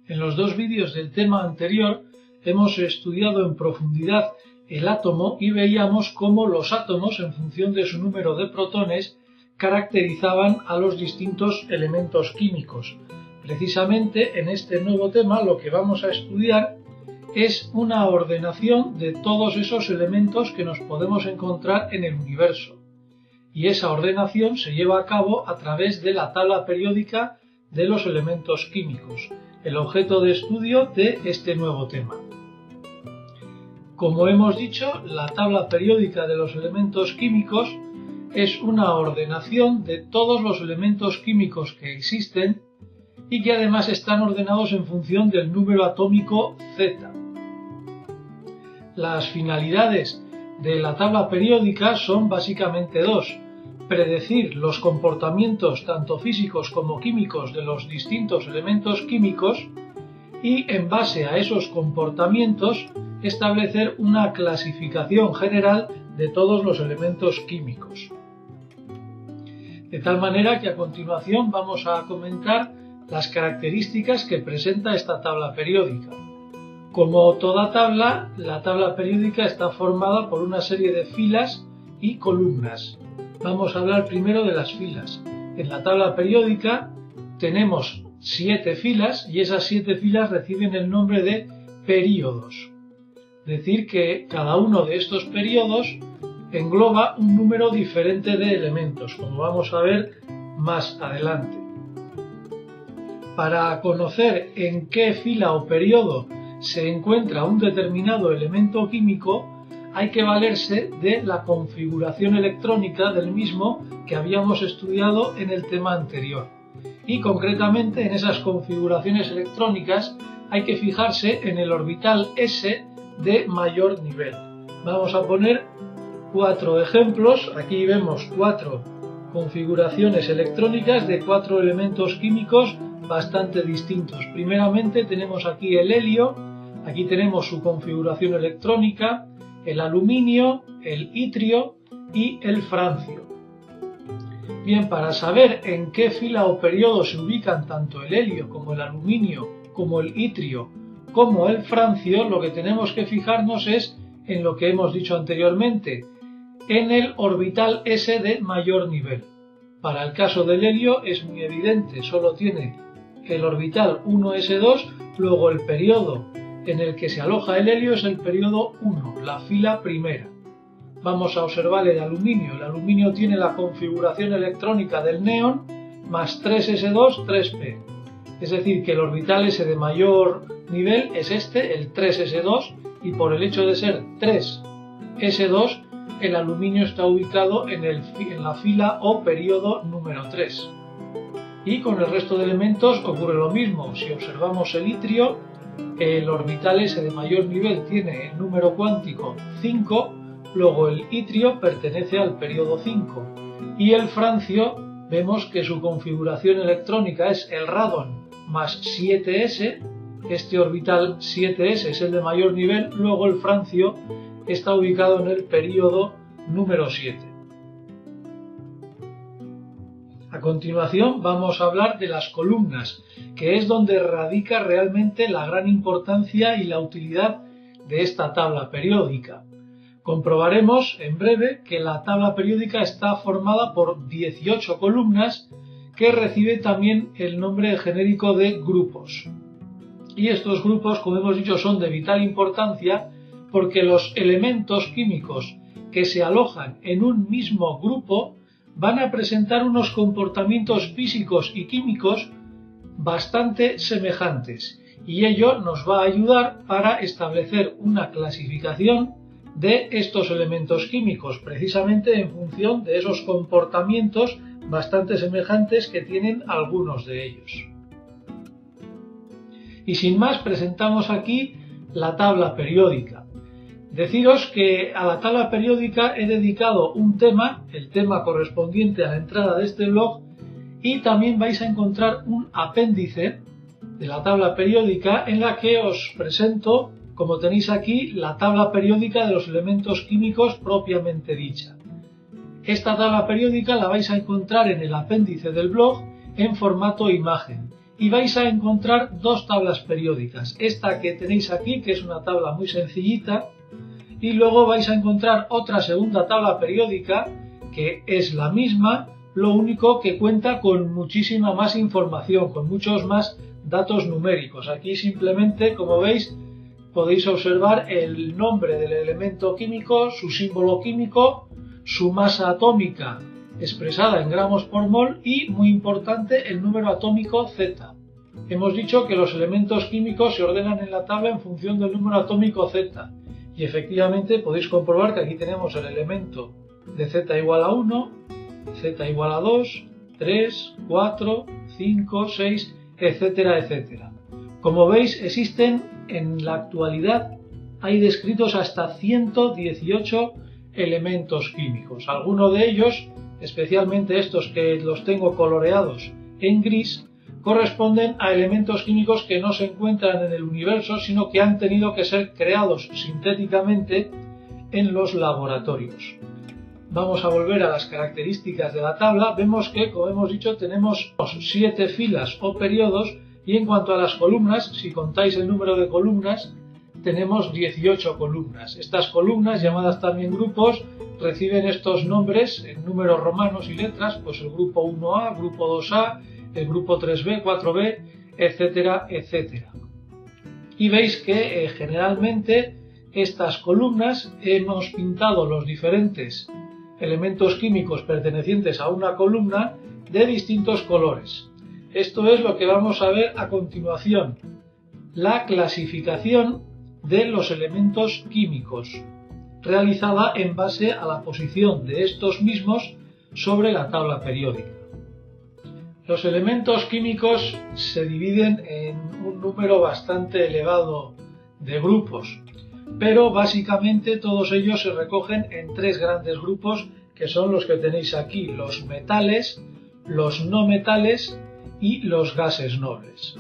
En los dos vídeos del tema anterior hemos estudiado en profundidad el átomo y veíamos cómo los átomos, en función de su número de protones, caracterizaban a los distintos elementos químicos. Precisamente en este nuevo tema lo que vamos a estudiar es una ordenación de todos esos elementos que nos podemos encontrar en el universo. Y esa ordenación se lleva a cabo a través de la tabla periódica de los elementos químicos, el objeto de estudio de este nuevo tema. Como hemos dicho, la tabla periódica de los elementos químicos es una ordenación de todos los elementos químicos que existen y que además están ordenados en función del número atómico Z. Las finalidades de la tabla periódica son básicamente dos: predecir los comportamientos tanto físicos como químicos de los distintos elementos químicos y, en base a esos comportamientos, establecer una clasificación general de todos los elementos químicos. De tal manera que a continuación vamos a comentar las características que presenta esta tabla periódica. Como toda tabla, la tabla periódica está formada por una serie de filas y columnas. Vamos a hablar primero de las filas. En la tabla periódica tenemos 7 filas y esas 7 filas reciben el nombre de períodos. Es decir, que cada uno de estos períodos engloba un número diferente de elementos, como vamos a ver más adelante. Para conocer en qué fila o período se encuentra un determinado elemento químico, hay que valerse de la configuración electrónica del mismo que habíamos estudiado en el tema anterior. Y concretamente en esas configuraciones electrónicas hay que fijarse en el orbital S de mayor nivel. Vamos a poner 4 ejemplos. Aquí vemos 4 configuraciones electrónicas de 4 elementos químicos bastante distintos. Primeramente tenemos aquí el helio, aquí tenemos su configuración electrónica, el aluminio, el itrio y el francio. Bien, para saber en qué fila o periodo se ubican tanto el helio como el aluminio, como el itrio, como el francio, lo que tenemos que fijarnos es en lo que hemos dicho anteriormente, en el orbital S de mayor nivel. Para el caso del helio es muy evidente, solo tiene el orbital 1s2, luego el periodo en el que se aloja el helio es el periodo 1, la fila primera. Vamos a observar el aluminio tiene la configuración electrónica del neón más 3s2, 3p. Es decir, que el orbital S de mayor nivel es este, el 3s2, y por el hecho de ser 3s2, el aluminio está ubicado en la fila o periodo número 3. Y con el resto de elementos ocurre lo mismo. Si observamos el itrio, el orbital S de mayor nivel tiene el número cuántico 5, luego el itrio pertenece al periodo 5. Y el francio, vemos que su configuración electrónica es el radon más 7s, este orbital 7s es el de mayor nivel, luego el francio está ubicado en el periodo número 7. A continuación vamos a hablar de las columnas, que es donde radica realmente la gran importancia y la utilidad de esta tabla periódica. Comprobaremos en breve que la tabla periódica está formada por 18 columnas que recibe también el nombre genérico de grupos. Y estos grupos, como hemos dicho, son de vital importancia porque los elementos químicos que se alojan en un mismo grupo van a presentar unos comportamientos físicos y químicos bastante semejantes, y ello nos va a ayudar para establecer una clasificación de estos elementos químicos, precisamente en función de esos comportamientos bastante semejantes que tienen algunos de ellos. Y sin más, presentamos aquí la tabla periódica. Deciros que a la tabla periódica he dedicado un tema, el tema correspondiente a la entrada de este blog, y también vais a encontrar un apéndice de la tabla periódica en la que os presento, como tenéis aquí, la tabla periódica de los elementos químicos propiamente dicha. Esta tabla periódica la vais a encontrar en el apéndice del blog en formato imagen y vais a encontrar dos tablas periódicas. Esta que tenéis aquí, que es una tabla muy sencillita, y luego vais a encontrar otra segunda tabla periódica que es la misma, lo único que cuenta con muchísima más información, con muchos más datos numéricos. Aquí simplemente, como veis, podéis observar el nombre del elemento químico, su símbolo químico, su masa atómica expresada en gramos por mol y, muy importante, el número atómico Z. Hemos dicho que los elementos químicos se ordenan en la tabla en función del número atómico Z. Y efectivamente podéis comprobar que aquí tenemos el elemento de Z igual a 1, Z igual a 2, 3, 4, 5, 6, etcétera, etcétera. Como veis, existen en la actualidad, hay descritos hasta 118 elementos químicos. Algunos de ellos, especialmente estos que los tengo coloreados en gris, corresponden a elementos químicos que no se encuentran en el universo, sino que han tenido que ser creados sintéticamente en los laboratorios. Vamos a volver a las características de la tabla. Vemos que, como hemos dicho, tenemos 7 filas o periodos, y en cuanto a las columnas, si contáis el número de columnas, tenemos 18 columnas. Estas columnas, llamadas también grupos, reciben estos nombres en números romanos y letras, pues el grupo 1A, grupo 2A, el grupo 3B, 4B, etcétera, etcétera. Y veis que generalmente estas columnas hemos pintado los diferentes elementos químicos pertenecientes a una columna de distintos colores. Esto es lo que vamos a ver a continuación, la clasificación de los elementos químicos, realizada en base a la posición de estos mismos sobre la tabla periódica. Los elementos químicos se dividen en un número bastante elevado de grupos, pero básicamente todos ellos se recogen en 3 grandes grupos, que son los que tenéis aquí: los metales, los no metales y los gases nobles.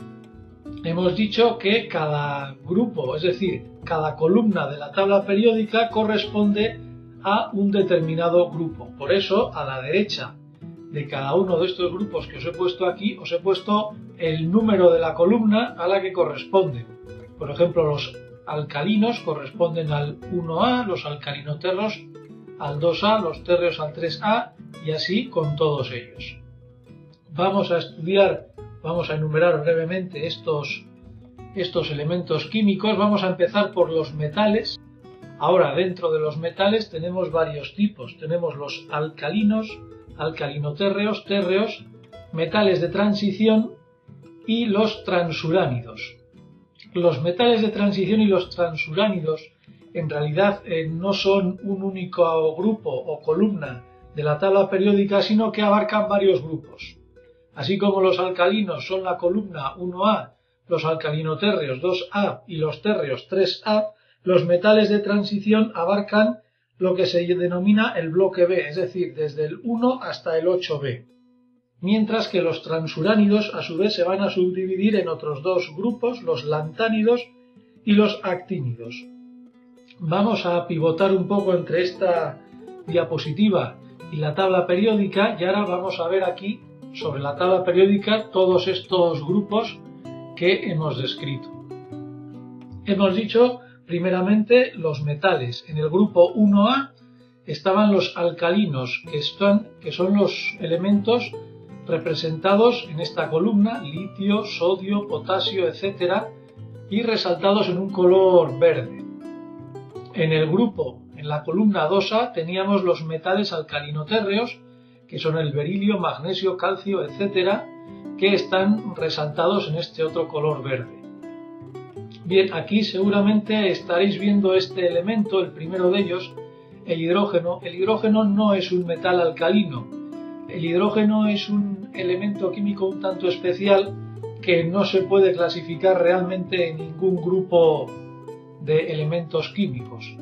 Hemos dicho que cada grupo, es decir, cada columna de la tabla periódica, corresponde a un determinado grupo. Por eso, a la derecha de cada uno de estos grupos que os he puesto aquí, os he puesto el número de la columna a la que corresponde. Por ejemplo, los alcalinos corresponden al 1A, los alcalinoterros al 2A, los térreos al 3A, y así con todos ellos. Vamos a enumerar brevemente estos elementos químicos. Vamos a empezar por los metales. Ahora, dentro de los metales tenemos varios tipos. Tenemos los alcalinos, alcalinotérreos, térreos, metales de transición y los transuránidos. Los metales de transición y los transuránidos en realidad no son un único grupo o columna de la tabla periódica, sino que abarcan varios grupos. Así como los alcalinos son la columna 1A, los alcalinotérreos 2A y los térreos 3A, los metales de transición abarcan lo que se denomina el bloque B, es decir, desde el 1 hasta el 8B. Mientras que los transuránidos a su vez se van a subdividir en otros 2 grupos, los lantánidos y los actínidos. Vamos a pivotar un poco entre esta diapositiva y la tabla periódica, y ahora vamos a ver aquí sobre la tabla periódica todos estos grupos que hemos descrito. Hemos dicho primeramente los metales. En el grupo 1A estaban los alcalinos, que son los elementos representados en esta columna: litio, sodio, potasio, etc., y resaltados en un color verde. En la columna 2A teníamos los metales alcalinotérreos, que son el berilio, magnesio, calcio, etc., que están resaltados en este otro color verde. Bien, aquí seguramente estaréis viendo este elemento, el primero de ellos, el hidrógeno. El hidrógeno no es un metal alcalino. El hidrógeno es un elemento químico un tanto especial que no se puede clasificar realmente en ningún grupo de elementos químicos.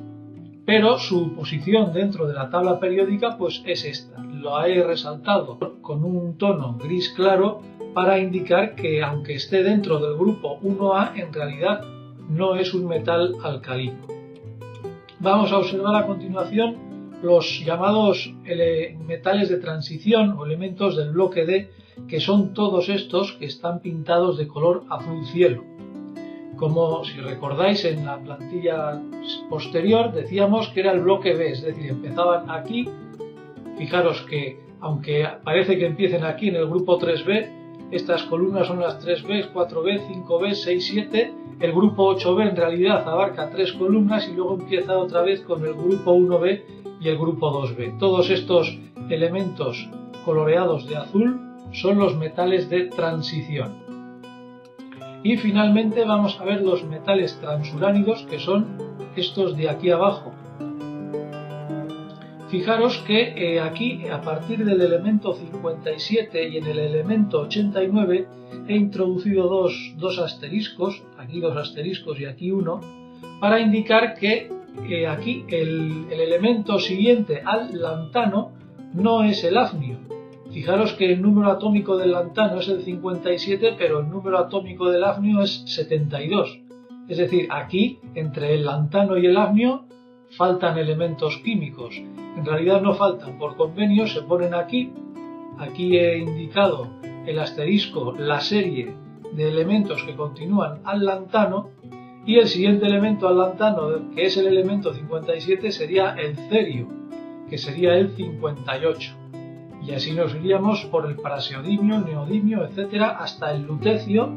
Pero su posición dentro de la tabla periódica pues es esta. Lo he resaltado con un tono gris claro para indicar que, aunque esté dentro del grupo 1A, en realidad no es un metal alcalino. Vamos a observar a continuación los llamados metales de transición o elementos del bloque D, que son todos estos que están pintados de color azul cielo. Como si recordáis en la plantilla posterior decíamos que era el bloque B, es decir, empezaban aquí. Fijaros que aunque parece que empiecen aquí en el grupo 3B, estas columnas son las 3B, 4B, 5B, 6, 7. El grupo 8B en realidad abarca 3 columnas y luego empieza otra vez con el grupo 1B y el grupo 2B. Todos estos elementos coloreados de azul son los metales de transición. Y finalmente vamos a ver los metales transuránidos, que son estos de aquí abajo. Fijaros que aquí, a partir del elemento 57 y en el elemento 89, he introducido dos asteriscos, aquí 2 asteriscos y aquí 1, para indicar que aquí el elemento siguiente al lantano no es el hafnio. Fijaros que el número atómico del lantano es el 57, pero el número atómico del hafnio es 72. Es decir, aquí, entre el lantano y el hafnio, faltan elementos químicos. En realidad no faltan, por convenio se ponen aquí. Aquí he indicado el asterisco, la serie de elementos que continúan al lantano, y el siguiente elemento al lantano, que es el elemento 57, sería el cerio, que sería el 58. Y así nos iríamos por el praseodimio, neodimio, etcétera, hasta el lutecio,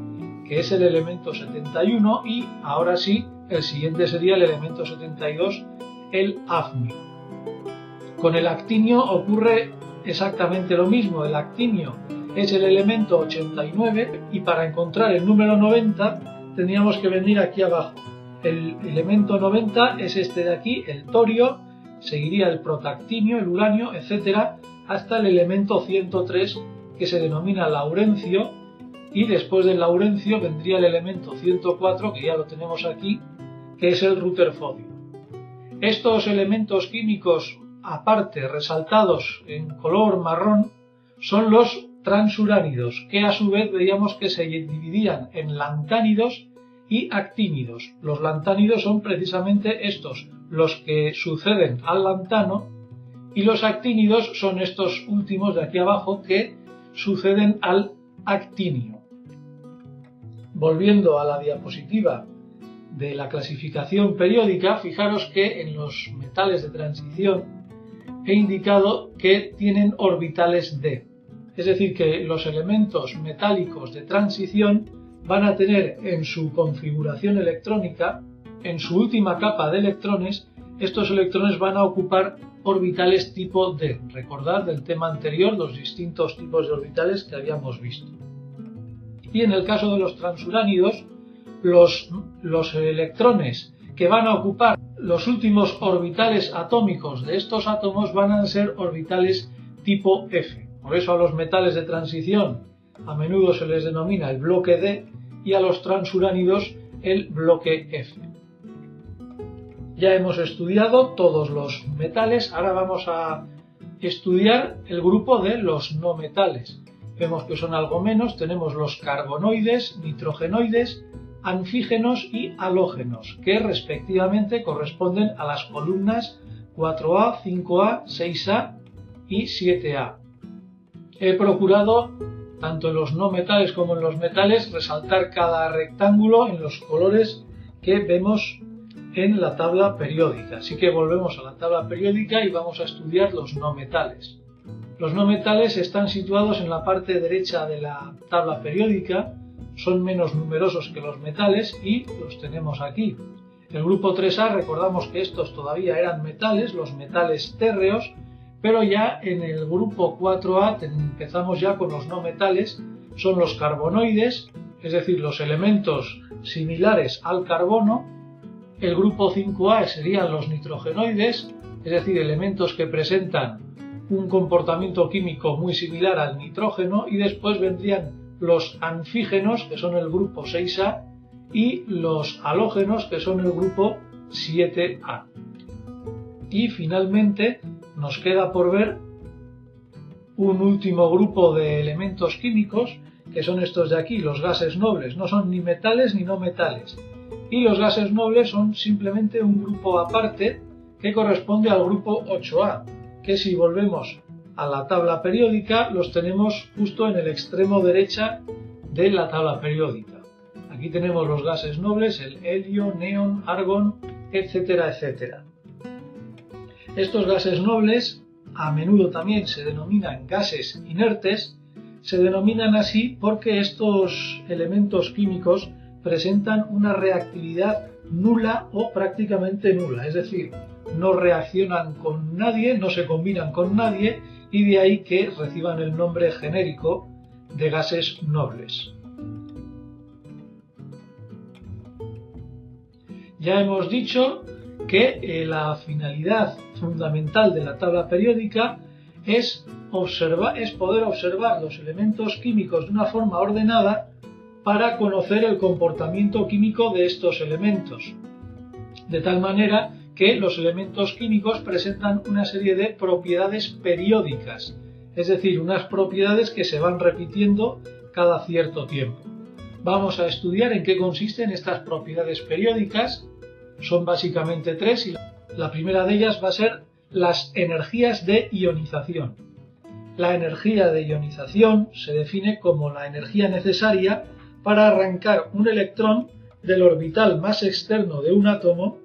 que es el elemento 71, y ahora sí, el siguiente sería el elemento 72, el hafnio. Con el actinio ocurre exactamente lo mismo. El actinio es el elemento 89 y para encontrar el número 90 tendríamos que venir aquí abajo. El elemento 90 es este de aquí, el torio, seguiría el protactinio, el uranio, etcétera, hasta el elemento 103 que se denomina laurencio, y después del laurencio vendría el elemento 104, que ya lo tenemos aquí, que es el rutherfordio. Estos elementos químicos aparte resaltados en color marrón son los transuránidos, que a su vez veíamos que se dividían en lantánidos y actínidos. Los lantánidos son precisamente estos, los que suceden al lantano, y los actínidos son estos últimos de aquí abajo que suceden al actinio. Volviendo a la diapositiva de la clasificación periódica, fijaros que en los metales de transición he indicado que tienen orbitales d. Es decir, que los elementos metálicos de transición van a tener en su configuración electrónica, en su última capa de electrones, estos electrones van a ocupar orbitales tipo d. Recordad del tema anterior los distintos tipos de orbitales que habíamos visto. Y en el caso de los transuránidos, los electrones que van a ocupar los últimos orbitales atómicos de estos átomos van a ser orbitales tipo F. Por eso a los metales de transición a menudo se les denomina el bloque D y a los transuránidos el bloque F. Ya hemos estudiado todos los metales, ahora vamos a estudiar el grupo de los no metales. Vemos que son algo menos, tenemos los carbonoides, nitrogenoides, anfígenos y halógenos, que respectivamente corresponden a las columnas 4A, 5A, 6A y 7A. He procurado, tanto en los no metales como en los metales, resaltar cada rectángulo en los colores que vemos en la tabla periódica. Así que volvemos a la tabla periódica y vamos a estudiar los no metales. Los no metales están situados en la parte derecha de la tabla periódica, son menos numerosos que los metales y los tenemos aquí. El grupo 3A, recordamos que estos todavía eran metales, los metales térreos, pero ya en el grupo 4A empezamos ya con los no metales, son los carbonoides, es decir, los elementos similares al carbono. El grupo 5A serían los nitrogenoides, es decir, elementos que presentan un comportamiento químico muy similar al nitrógeno, y después vendrían los anfígenos, que son el grupo 6A, y los halógenos, que son el grupo 7A. Y finalmente nos queda por ver un último grupo de elementos químicos, que son estos de aquí, los gases nobles. No son ni metales ni no metales. Y los gases nobles son simplemente un grupo aparte que corresponde al grupo 8A, que si volvemos a la tabla periódica los tenemos justo en el extremo derecha de la tabla periódica. Aquí tenemos los gases nobles, el helio, neón, argón, etcétera, etcétera. Estos gases nobles a menudo también se denominan gases inertes. Se denominan así porque estos elementos químicos presentan una reactividad nula o prácticamente nula, es decir, no reaccionan con nadie, no se combinan con nadie, y de ahí que reciban el nombre genérico de gases nobles. Ya hemos dicho que la finalidad fundamental de la tabla periódica es poder observar los elementos químicos de una forma ordenada para conocer el comportamiento químico de estos elementos, de tal manera que los elementos químicos presentan una serie de propiedades periódicas, es decir, unas propiedades que se van repitiendo cada cierto tiempo. Vamos a estudiar en qué consisten estas propiedades periódicas. Son básicamente tres y la primera de ellas va a ser las energías de ionización. La energía de ionización se define como la energía necesaria para arrancar un electrón del orbital más externo de un átomo,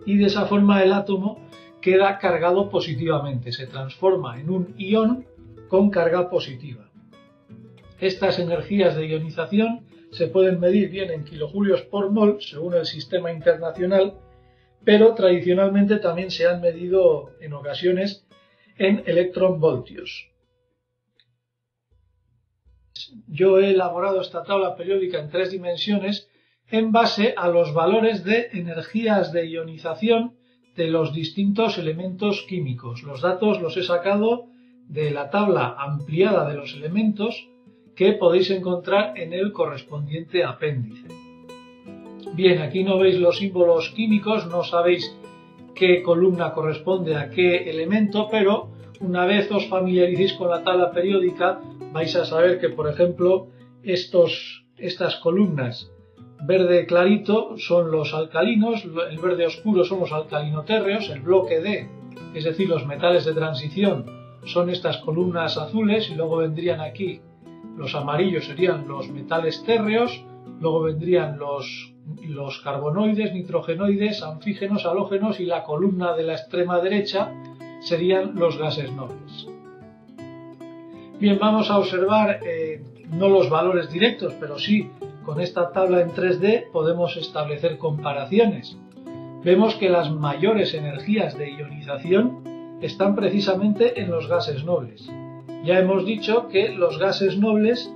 y de esa forma el átomo queda cargado positivamente, se transforma en un ion con carga positiva. Estas energías de ionización se pueden medir bien en kilojulios por mol según el sistema internacional, pero tradicionalmente también se han medido en ocasiones en electronvoltios. Yo he elaborado esta tabla periódica en 3 dimensiones en base a los valores de energías de ionización de los distintos elementos químicos. Los datos los he sacado de la tabla ampliada de los elementos que podéis encontrar en el correspondiente apéndice. Bien, aquí no veis los símbolos químicos, no sabéis qué columna corresponde a qué elemento, pero una vez os familiaricéis con la tabla periódica vais a saber que, por ejemplo, estas columnas verde clarito son los alcalinos, el verde oscuro son los alcalinotérreos, el bloque D, es decir, los metales de transición, son estas columnas azules, y luego vendrían aquí los amarillos, serían los metales térreos, luego vendrían los carbonoides, nitrogenoides, anfígenos, halógenos, y la columna de la extrema derecha serían los gases nobles. Bien, vamos a observar no los valores directos, pero sí con esta tabla en 3D podemos establecer comparaciones. Vemos que las mayores energías de ionización están precisamente en los gases nobles. Ya hemos dicho que los gases nobles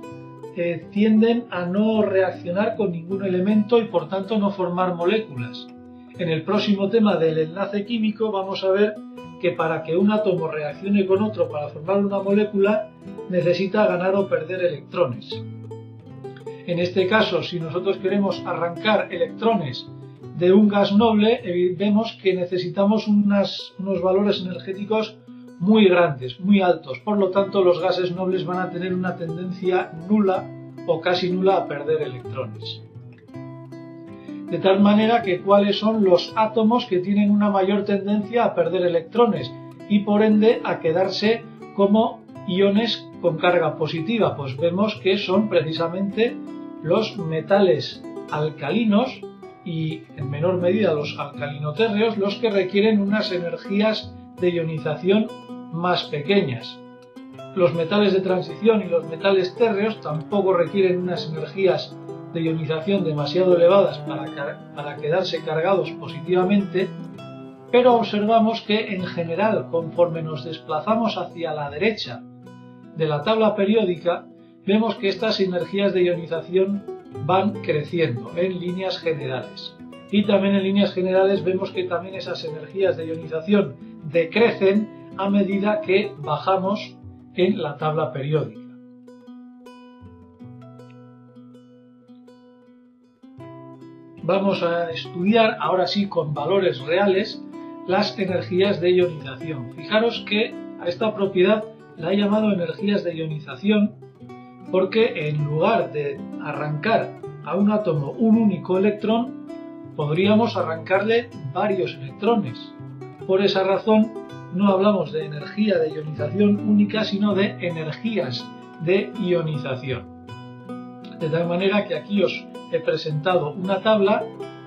tienden a no reaccionar con ningún elemento y por tanto no formar moléculas. En el próximo tema del enlace químico vamos a ver que para que un átomo reaccione con otro para formar una molécula necesita ganar o perder electrones. En este caso, si nosotros queremos arrancar electrones de un gas noble, vemos que necesitamos unos valores energéticos muy grandes, muy altos. Por lo tanto, los gases nobles van a tener una tendencia nula o casi nula a perder electrones. De tal manera que cuáles son los átomos que tienen una mayor tendencia a perder electrones y por ende a quedarse como iones con carga positiva. Pues vemos que son precisamente los metales alcalinos y en menor medida los alcalinotérreos los que requieren unas energías de ionización más pequeñas. Los metales de transición y los metales térreos tampoco requieren unas energías de ionización demasiado elevadas para quedarse cargados positivamente, pero observamos que en general, conforme nos desplazamos hacia la derecha de la tabla periódica, vemos que estas energías de ionización van creciendo en líneas generales. Y también en líneas generales vemos que también esas energías de ionización decrecen a medida que bajamos en la tabla periódica. Vamos a estudiar ahora sí con valores reales las energías de ionización. Fijaros que a esta propiedad la he llamado energías de ionización porque en lugar de arrancar a un átomo un único electrón, podríamos arrancarle varios electrones. Por esa razón, no hablamos de energía de ionización única, sino de energías de ionización. De tal manera que aquí os he presentado una tabla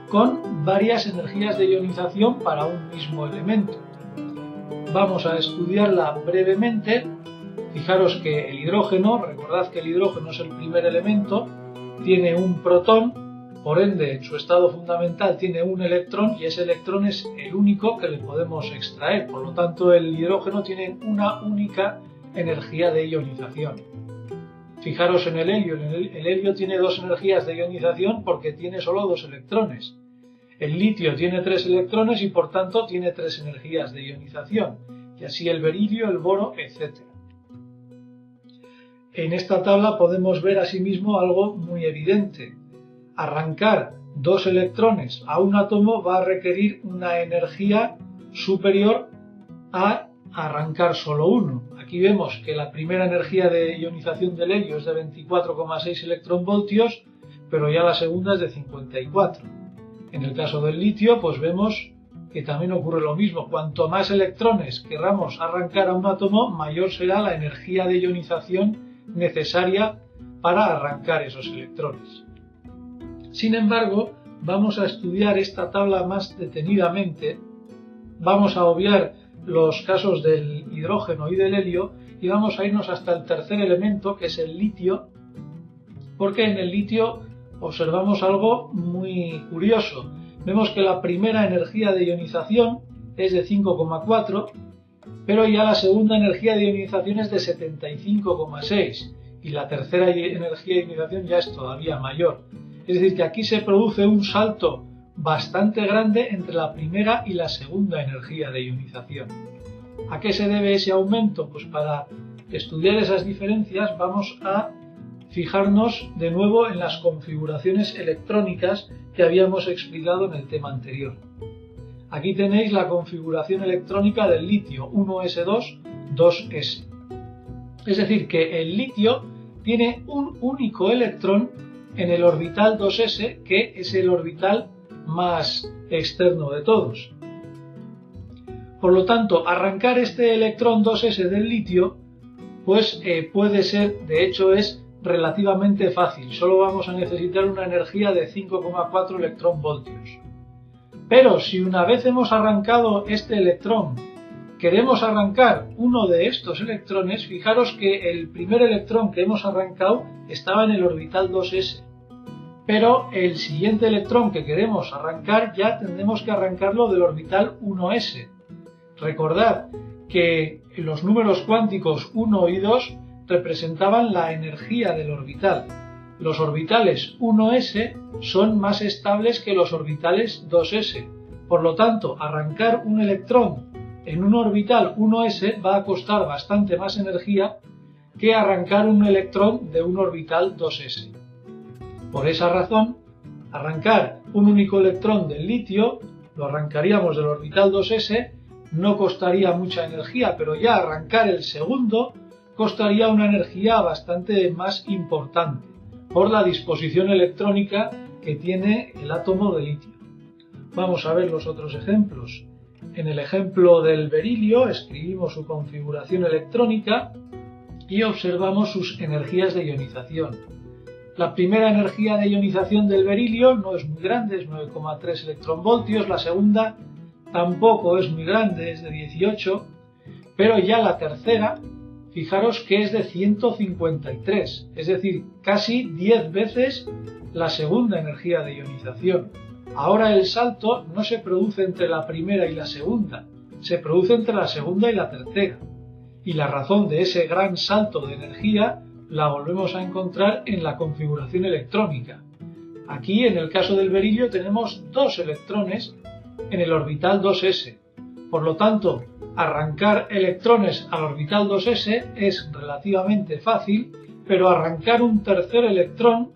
con varias energías de ionización para un mismo elemento. Vamos a estudiarla brevemente. Fijaros que el hidrógeno, recordad que el hidrógeno es el primer elemento, tiene un protón, por ende en su estado fundamental tiene un electrón y ese electrón es el único que le podemos extraer. Por lo tanto, el hidrógeno tiene una única energía de ionización. Fijaros en el helio. El helio tiene dos energías de ionización porque tiene solo dos electrones. El litio tiene tres electrones y por tanto tiene tres energías de ionización. Y así el berilio, el boro, etc. En esta tabla podemos ver asimismo algo muy evidente. Arrancar dos electrones a un átomo va a requerir una energía superior a arrancar solo uno. Aquí vemos que la primera energía de ionización del helio es de 24,6 electronvoltios, pero ya la segunda es de 54. En el caso del litio, pues vemos que también ocurre lo mismo. Cuanto más electrones querramos arrancar a un átomo, mayor será la energía de ionización necesaria para arrancar esos electrones. Sin embargo, vamos a estudiar esta tabla más detenidamente. Vamos a obviar los casos del hidrógeno y del helio y vamos a irnos hasta el tercer elemento, que es el litio, porque en el litio observamos algo muy curioso. Vemos que la primera energía de ionización es de 5,4, pero ya la segunda energía de ionización es de 75,6 y la tercera energía de ionización ya es todavía mayor. Es decir, que aquí se produce un salto bastante grande entre la primera y la segunda energía de ionización. ¿A qué se debe ese aumento? Pues para estudiar esas diferencias vamos a fijarnos de nuevo en las configuraciones electrónicas que habíamos explicado en el tema anterior. Aquí tenéis la configuración electrónica del litio 1s2, 2s. Es decir, que el litio tiene un único electrón en el orbital 2s, que es el orbital más externo de todos. Por lo tanto, arrancar este electrón 2s del litio, pues puede ser, de hecho es relativamente fácil. Solo vamos a necesitar una energía de 5,4 electronvoltios. Pero si una vez hemos arrancado este electrón, queremos arrancar uno de estos electrones, fijaros que el primer electrón que hemos arrancado estaba en el orbital 2s. Pero el siguiente electrón que queremos arrancar ya tendremos que arrancarlo del orbital 1s. Recordad que los números cuánticos 1 y 2 representaban la energía del orbital. Los orbitales 1s son más estables que los orbitales 2s. Por lo tanto, arrancar un electrón en un orbital 1s va a costar bastante más energía que arrancar un electrón de un orbital 2s. Por esa razón, arrancar un único electrón del litio, lo arrancaríamos del orbital 2s, no costaría mucha energía, pero ya arrancar el segundo costaría una energía bastante más importante por la disposición electrónica que tiene el átomo de litio. Vamos a ver los otros ejemplos. En el ejemplo del berilio escribimos su configuración electrónica y observamos sus energías de ionización. La primera energía de ionización del berilio no es muy grande, es 9,3 electronvoltios, la segunda tampoco es muy grande, es de 18, pero ya la tercera, fijaros que es de 153, es decir, casi 10 veces la segunda energía de ionización. Ahora el salto no se produce entre la primera y la segunda, se produce entre la segunda y la tercera. Y la razón de ese gran salto de energía la volvemos a encontrar en la configuración electrónica. Aquí, en el caso del berilio, tenemos dos electrones en el orbital 2s. Por lo tanto, arrancar electrones al orbital 2s es relativamente fácil, pero arrancar un tercer electrón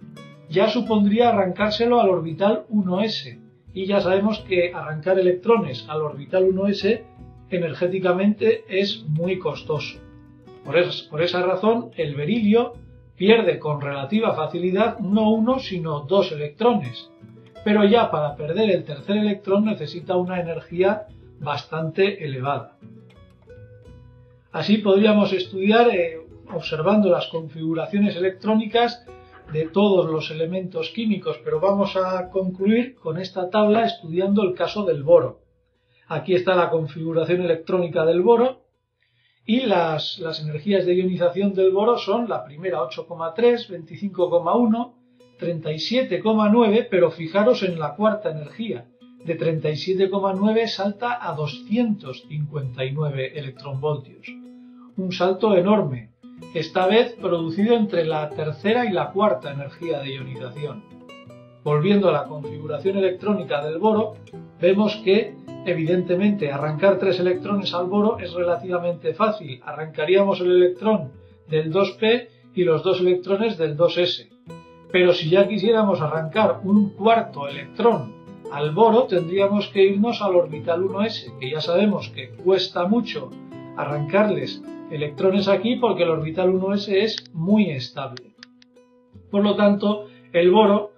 ya supondría arrancárselo al orbital 1s. Y ya sabemos que arrancar electrones al orbital 1s energéticamente es muy costoso. Por esa razón, el berilio pierde con relativa facilidad no uno, sino dos electrones. Pero ya para perder el tercer electrón necesita una energía bastante elevada. Así podríamos estudiar observando las configuraciones electrónicas de todos los elementos químicos, pero vamos a concluir con esta tabla estudiando el caso del boro. Aquí está la configuración electrónica del boro y las energías de ionización del boro son la primera 8,3, 25,1, 37,9, pero fijaros en la cuarta energía. De 37,9 salta a 259 electronvoltios. Un salto enorme, esta vez producido entre la tercera y la cuarta energía de ionización. Volviendo a la configuración electrónica del boro, vemos que, evidentemente, arrancar 3 electrones al boro es relativamente fácil. Arrancaríamos el electrón del 2p y los 2 electrones del 2s. Pero si ya quisiéramos arrancar un cuarto electrón al boro, tendríamos que irnos al orbital 1s, que ya sabemos que cuesta mucho arrancarles electrones aquí porque el orbital 1s es muy estable. Por lo tanto, el boro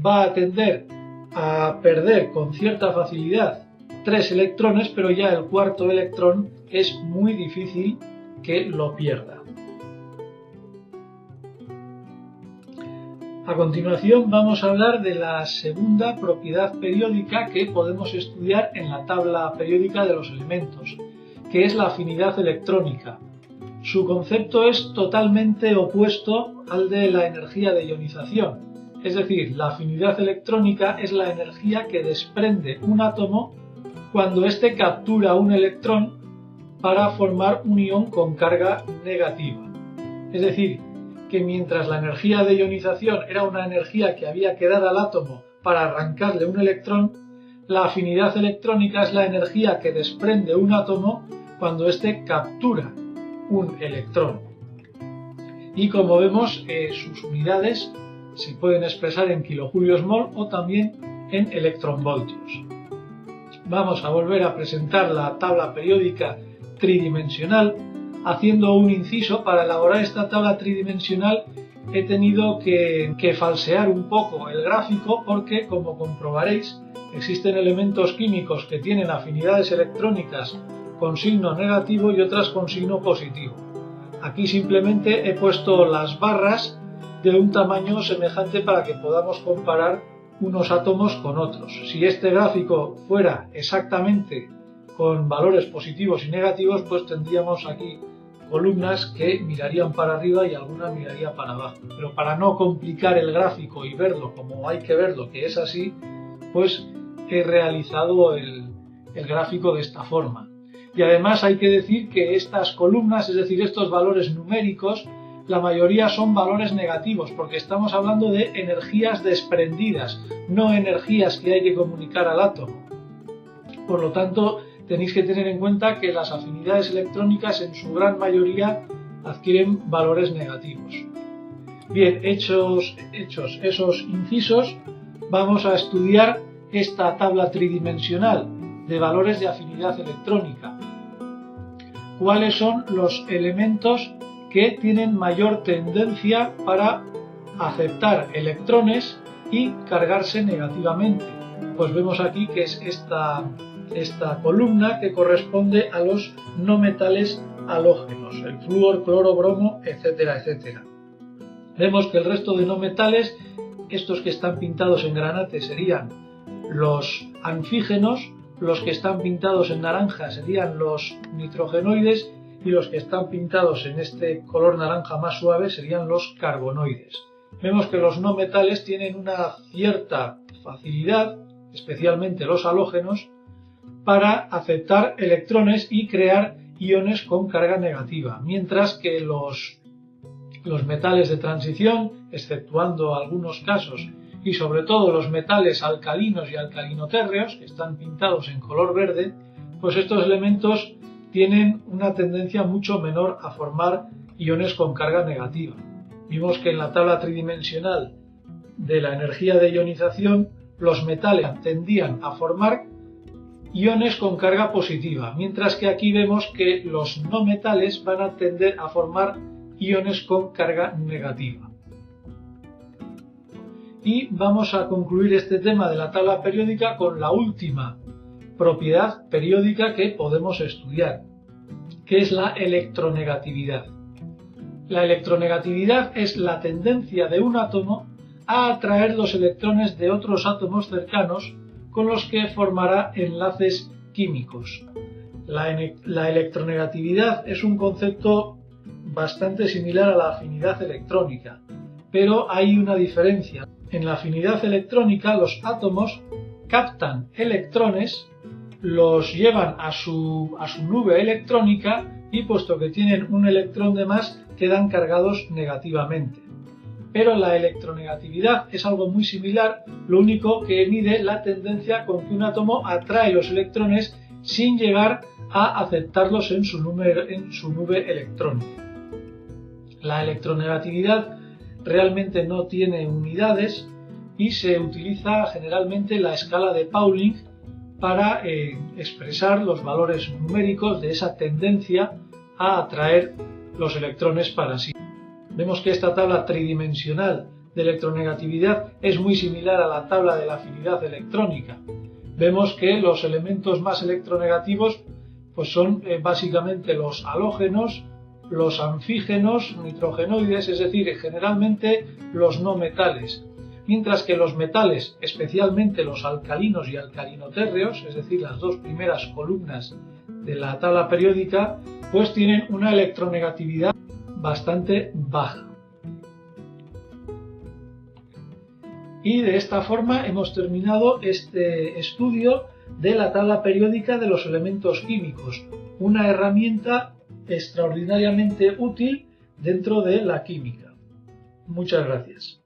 va a tender a perder con cierta facilidad 3 electrones, pero ya el cuarto electrón es muy difícil que lo pierda. A continuación vamos a hablar de la segunda propiedad periódica que podemos estudiar en la tabla periódica de los elementos, que es la afinidad electrónica. Su concepto es totalmente opuesto al de la energía de ionización, es decir, la afinidad electrónica es la energía que desprende un átomo cuando éste captura un electrón para formar un ion con carga negativa. Es decir, que mientras la energía de ionización era una energía que había que dar al átomo para arrancarle un electrón, la afinidad electrónica es la energía que desprende un átomo cuando éste captura un electrón. Y como vemos, sus unidades se pueden expresar en kilojulios-mol o también en electronvoltios. Vamos a volver a presentar la tabla periódica tridimensional. Haciendo un inciso, para elaborar esta tabla tridimensional he tenido que falsear un poco el gráfico porque, como comprobaréis, existen elementos químicos que tienen afinidades electrónicas con signo negativo y otras con signo positivo. Aquí simplemente he puesto las barras de un tamaño semejante para que podamos comparar unos átomos con otros. Si este gráfico fuera exactamente con valores positivos y negativos, pues tendríamos aquí columnas que mirarían para arriba y alguna miraría para abajo. Pero para no complicar el gráfico y verlo como hay que verlo, que es así, pues he realizado el gráfico de esta forma. Y además hay que decir que estas columnas, es decir, estos valores numéricos, la mayoría son valores negativos, porque estamos hablando de energías desprendidas, no energías que hay que comunicar al átomo. Por lo tanto, tenéis que tener en cuenta que las afinidades electrónicas en su gran mayoría adquieren valores negativos. Bien, hechos esos incisos, vamos a estudiar esta tabla tridimensional de valores de afinidad electrónica. ¿Cuáles son los elementos que tienen mayor tendencia para aceptar electrones y cargarse negativamente? Pues vemos aquí que es esta columna que corresponde a los no metales halógenos, el flúor, cloro, bromo, etcétera, etcétera. Vemos que el resto de no metales, estos que están pintados en granate serían los anfígenos, los que están pintados en naranja serían los nitrogenoides y los que están pintados en este color naranja más suave serían los carbonoides. Vemos que los no metales tienen una cierta facilidad, especialmente los halógenos, para aceptar electrones y crear iones con carga negativa, mientras que los metales de transición, exceptuando algunos casos, y sobre todo los metales alcalinos y alcalinotérreos, que están pintados en color verde, pues estos elementos tienen una tendencia mucho menor a formar iones con carga negativa. Vimos que en la tabla tridimensional de la energía de ionización, los metales tendían a formar iones con carga positiva, mientras que aquí vemos que los no metales van a tender a formar iones con carga negativa. Y vamos a concluir este tema de la tabla periódica con la última propiedad periódica que podemos estudiar, que es la electronegatividad. La electronegatividad es la tendencia de un átomo a atraer los electrones de otros átomos cercanos con los que formará enlaces químicos. La electronegatividad es un concepto bastante similar a la afinidad electrónica, pero hay una diferencia. En la afinidad electrónica los átomos captan electrones, los llevan a su nube electrónica y puesto que tienen un electrón de más quedan cargados negativamente. Pero la electronegatividad es algo muy similar, lo único que mide la tendencia con que un átomo atrae los electrones sin llegar a aceptarlos en su nube electrónica. La electronegatividad realmente no tiene unidades y se utiliza generalmente la escala de Pauling para expresar los valores numéricos de esa tendencia a atraer los electrones para sí. Vemos que esta tabla tridimensional de electronegatividad es muy similar a la tabla de la afinidad electrónica. Vemos que los elementos más electronegativos pues son básicamente los halógenos, los anfígenos, nitrogenoides, es decir, generalmente los no metales, mientras que los metales, especialmente los alcalinos y alcalinotérreos, es decir, las dos primeras columnas de la tabla periódica, pues tienen una electronegatividad bastante baja. Y de esta forma hemos terminado este estudio de la tabla periódica de los elementos químicos, una herramienta extraordinariamente útil dentro de la química. Muchas gracias.